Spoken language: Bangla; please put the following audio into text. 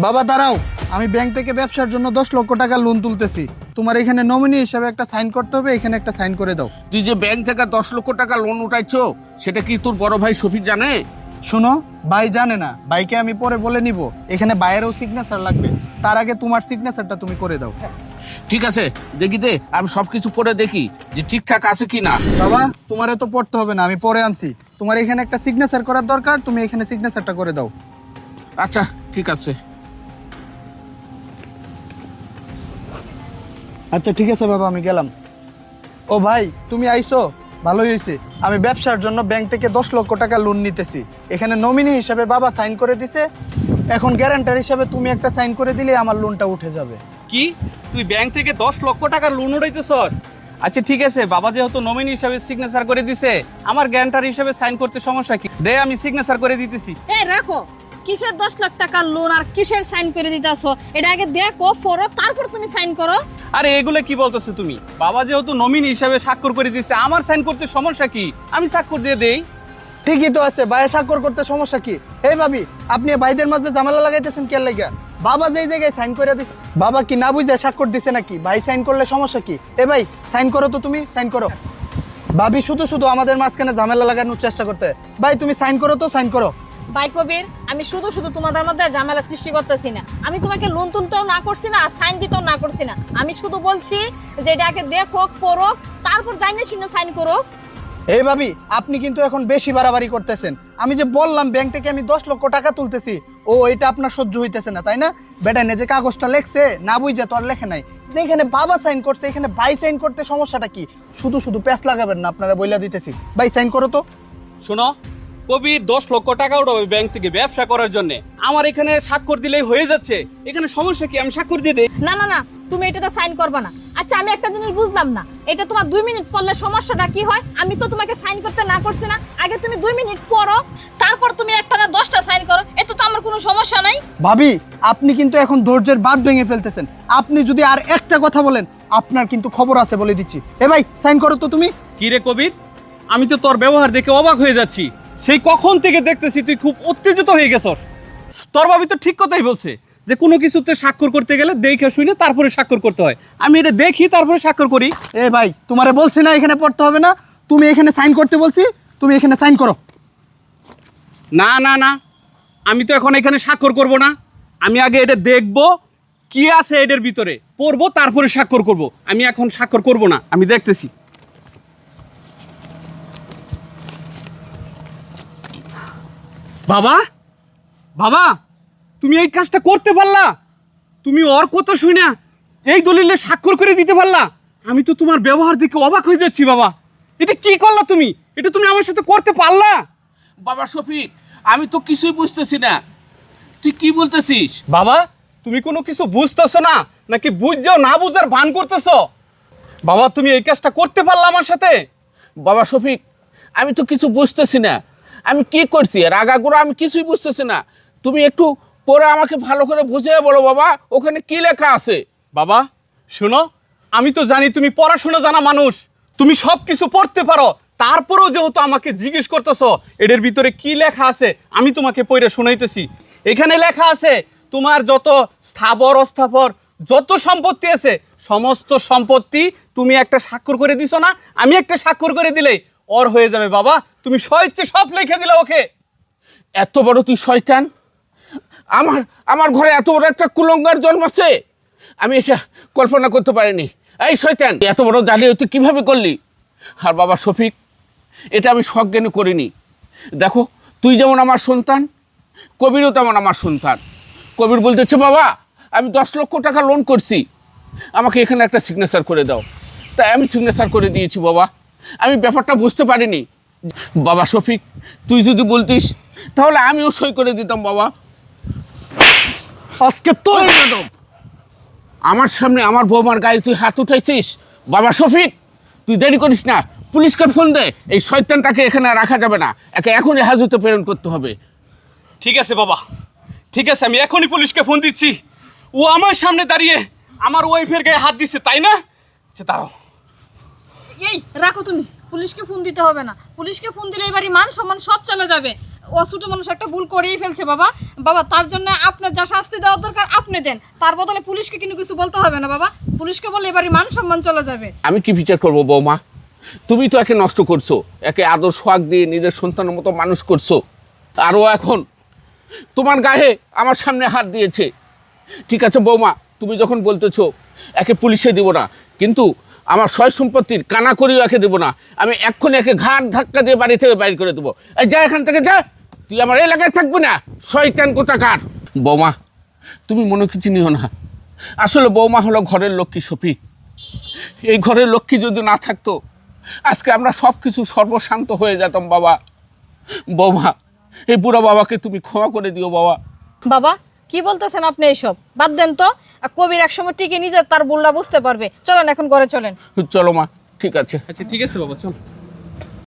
বাবা দাঁড়াও, আমি ব্যাংক থেকে ব্যবসার জন্য 10 লক্ষ টাকা লোন তুলতেছি। তোমার এখানে নমিনি হিসাবে একটা সাইন করতে হবে, এখানে একটা সাইন করে দাও। তুই যে ব্যাংক থেকে 10 লক্ষ টাকা লোন উঠাইছো সেটা কি তোর বড় ভাই শফিক জানে? শোনো, ভাই জানে না, ভাইকে আমি পরে বলে নিব। এখানে বাইরেও সিগনেচার লাগবে, তার আগে তোমার সিগনেচারটা তুমি করে দাও। ঠিক আছে, দেখি দে, আমি সবকিছু পড়ে দেখি যে ঠিকঠাক আছে কি না। বাবা তোমার এত পড়তে হবে না, আমি পরে আনছি। তোমার এখানে একটা সিগনেচার করার দরকার, তুমি এখানে সিগনেচারটা করে দাও। আচ্ছা ঠিক আছে। আচ্ছা ঠিক আছে বাবা, আমি গেলাম। ও ভাই, তুমি আইছো, ভালোই হয়েছে। আমি ব্যবসার জন্য ব্যাংক থেকে 10 লক্ষ টাকা লোন নিতেছি। এখানে নমিনি হিসাবে বাবা সাইন করে দিছে, এখন গ্যারান্টার হিসাবে তুমি একটা সাইন করে দিলে আমার লোনটা উঠে যাবে। কি তুই ব্যাংক থেকে 10 লক্ষ টাকার লোন উঠাইতেছস? আচ্ছা ঠিক আছে, বাবা যেহেতু নমিনি হিসাবে সিগনেচার করে দিছে, আমার গ্যারান্টার হিসাবে সাইন করতে সমস্যা কি? দে, আমি সিগনেচার করে দিতেছি। এই রাখো, কিসের 10 লাখ টাকা লোন আর কিসের সাইন করে দিতেছো? এটা আগে দেখো পড়ো, তারপর তুমি সাইন করো। আরে এগুলো কি বলতেছো তুমি? বাবা যেহেতু নমিনি হিসাবে স্বাক্ষর করে দিছে, আমার সাইন করতে সমস্যা কি? আমি স্বাক্ষর দিয়ে দেই। ঠিকই তো আছে, ভাই স্বাক্ষর করতে সমস্যা কি? এই ভাবি, আপনি ভাইদের মাঝে ঝামেলা লাগাইতেছেন কে লাগা? বাবা যেই জায়গায় সাইন করে দিছে, বাবা কি না বুঝে স্বাক্ষর দিছে নাকি? ভাই সাইন করলে সমস্যা কি? এ ভাই সাইন করো তো, তুমি সাইন করো। ভাবি শুধু শুধু আমাদের মাঝখানে ঝামেলা লাগানোর চেষ্টা করতে। ভাই তুমি সাইন করো তো, সাইন করো। ভাই কবির, আমি শুধু শুধু তোমাদের মধ্যে ঝামেলা সৃষ্টি করতেছি না। আমি তোমাকে লোন তুলতেও না করছি না, আর সাইন দিতেও না করছি না। আমি শুধু বলছি যে এটা আগে দেখো পড়ো, তারপর জানিয়ে শুনে সাইন করো। এই ভাবি, আপনি কিন্তু এখন বেশি বাড়াবাড়ি করতেছেন। আমি যে বললাম ব্যাংক থেকে আমি 10 লক্ষ টাকা তুলতেছি, ও এটা আপনার সহ্য হইতেছে না, তাই না? বেটাই না যে কাগজটা লেখছে না বুঝে তো আর লেখে নাই, যে এখানে বাবা সাইন করছে, এখানে ভাই সাইন করতে সমস্যাটা কি? শুধু শুধু প্যাচ লাগাবেন না, আপনারা বইলা দিতেছি। ভাই সাইন করো তো। শোনো, কবির 10 লক্ষ টাকা উঠাবে ব্যাংক থেকে ব্যবসা করার জন্য, আমার এখানে স্বাক্ষর দিলেই হয়ে যাচ্ছে। এখানে সমস্যা কি? আমি স্বাক্ষর দিয়ে দেই। না না না, তুমি এটাতে সাইন করবে না। আচ্ছা আমি একটা জিনিস বুঝলাম না, এটা তোমার 2 মিনিট পড়লে সমস্যাটা কি হয়? আমি তো তোমাকে সাইন করতে না করছি না, আগে তুমি 2 মিনিট পড়ো, তারপর তুমি একটা না 10টা সাইন করো, এতে তো আমার কোনো সমস্যা নাই। ভাবি, আপনি কিন্তু এখন ধৈর্যের বাঁধ ভেঙে ফেলতেছেন। আপনি যদি আর একটা কথা বলেন, আপনার কিন্তু খবর আছে বলে দিচ্ছি। এ ভাই সাইন করো তো তুমি। কি রে কবির, আমি তো তোর ব্যবহার দেখে অবাক হয়ে যাচ্ছি। সেই কখন থেকে দেখতেছি তুই খুব উত্তেজিত হয়ে গেছস। তোর ভাবি তো ঠিক কথাই বলছে যে কোনো কিছুতে স্বাক্ষর করতে গেলে দেখে শুনে তারপরে স্বাক্ষর করতে হয়। আমি এটা দেখি তারপরে স্বাক্ষর করি। এ ভাই, তোমারে বলছি না এখানে পড়তে হবে না, তুমি এখানে সাইন করতে বলছি, তুমি এখানে সাইন করো। না না না, আমি তো এখন এখানে স্বাক্ষর করব না। আমি আগে এটা দেখব কি আছে এটার ভিতরে, পড়বো তারপরে স্বাক্ষর করব। আমি এখন স্বাক্ষর করব না, আমি দেখতেছি। বাবা, বাবা, তুমি এই কাজটা করতে পারলা? তুমি ওর কথা শুনে এই দলিলে স্বাক্ষর করে দিতে পারলা? আমি তো তোমার ব্যবহার দেখে অবাক হয়ে যাচ্ছি বাবা। এটা কি করলা তুমি? এটা তুমি আমার সাথে করতে পারলা? বাবা শফিক, আমি তো কিছুই বুঝতেছি না, তুই কি বলতেছিস? বাবা, তুমি কোনো কিছু বুঝতেছো না নাকি বুঝছেও না বুঝার ভান করতেছো? বাবা, তুমি এই কাজটা করতে পারলা আমার সাথে? বাবা শফিক, আমি তো কিছু বুঝতেছি না, আমি কি করছি রাগাগুড়া, আমি কিছুই বুঝতেছি না। তুমি একটু পরে আমাকে ভালো করে বুঝিয়ে বলো বাবা, ওখানে কি লেখা আছে। বাবা শোনো, আমি তো জানি তুমি পড়াশোনা জানা মানুষ, তুমি সব কিছু পড়তে পারো। তারপরেও যেহেতু আমাকে জিজ্ঞেস করতেছো এটার ভিতরে কি লেখা আছে, আমি তোমাকে পড়ে শোনাইতেছি। এখানে লেখা আছে তোমার যত স্থাবর অস্থাবর যত সম্পত্তি আছে, সমস্ত সম্পত্তি তুমি একটা স্বাক্ষর করে দিছো না, আমি একটা স্বাক্ষর করে দিলেই ওর হয়ে যাবে। বাবা, তুমি স্বইচ্ছে সব লিখে দিলে ওকে। এত বড় তুই শয়তান! আমার আমার ঘরে এত বড় একটা কুলঙ্গার জন্মাচ্ছে, আমি এটা কল্পনা করতে পারিনি। এই শয়তান, এত বড় জালিয়াতি তুই কীভাবে করলি? আর বাবা শফিক, এটা আমি সজ্ঞানে করিনি। দেখো, তুই যেমন আমার সন্তান, কবিরও তেমন আমার সন্তান। কবির বলতেছে বাবা আমি 10 লক্ষ টাকা লোন করছি, আমাকে এখানে একটা সিগনেচার করে দাও। তাই আমি সিগনেচার করে দিয়েছি বাবা, আমি ব্যাপারটা বুঝতে পারিনি। বাবা শফিক, তুই যদি বলতিস তাহলে আমিও সই করে দিতাম বাবা। আজকে তো ওই যাদব, আমার সামনে আমার বৌমার গায়ে তুই হাত উঠাইছিস? বাবা শফিক, তুই দেরি করিস না, পুলিশকে ফোন দে। এই শয়তানটাকে এখানে রাখা যাবে না, একে এখনই হাজতে প্রেরণ করতে হবে। ঠিক আছে বাবা, ঠিক আছে, আমি এখনই পুলিশকে ফোন দিচ্ছি। ও আমার সামনে দাঁড়িয়ে আমার ওয়াইফের গায়ে হাত দিচ্ছে, তাই না? আচ্ছা দাঁড়াও। এই রাখো, তুমি পুলিশকে ফোন দিতে হবে না। পুলিশকে ফোন দিলে এবারই মান সম্মান সব চলে যাবে। ও ছোট মানুষ একটা ভুল করেই ফেলছে বাবা। বাবা তার জন্য আপনার যা শাস্তি দেওয়ার দরকার আপনি দেন, তার বদলে পুলিশকে কিন্তু কিছু বলতে হবে না বাবা। পুলিশকে বললে এবারই মান সম্মান চলে যাবে। আমি কি বিচার করবো বৌমা? তুমি তো একে নষ্ট করছো, একে আদর সোহাগ দিয়ে নিজের সন্তানের মতো মানুষ করছো, আরও এখন তোমার গায়ে আমার সামনে হাত দিয়েছে। ঠিক আছে বৌমা, তুমি যখন বলতেছো একে পুলিশে দেবো না, কিন্তু আমার সয় সম্পত্তির কানা করিও একে দেবো না। আমি এক্ষুনি একে ঘাট ধাক্কা দিয়ে বাড়ি থেকে বাইর করে দেবো। এই যা এখান থেকে যা, তুই আমার এলাকায় থাকবি না, শয়তান কোথাকার। বৌমা তুমি মনে কিছু নিও না, আসলে বৌমা হলো ঘরের লক্ষ্মী শফিক। এই ঘরের লক্ষ্মী যদি না থাকতো আজকে আমরা সব কিছু সর্বশান্ত হয়ে যেতাম বাবা। বৌমা এই বুড়া বাবাকে তুমি ক্ষমা করে দিও বাবা। বাবা কি বলতেছেন আপনি? এইসব বাদ দেন তো। আর কবির একসময় টিকে নিজে তার ভুলটা বুঝতে পারবে। চলেন এখন ঘরে চলেন। চলো মা, ঠিক আছে। আচ্ছা ঠিক আছে বাবা, চল।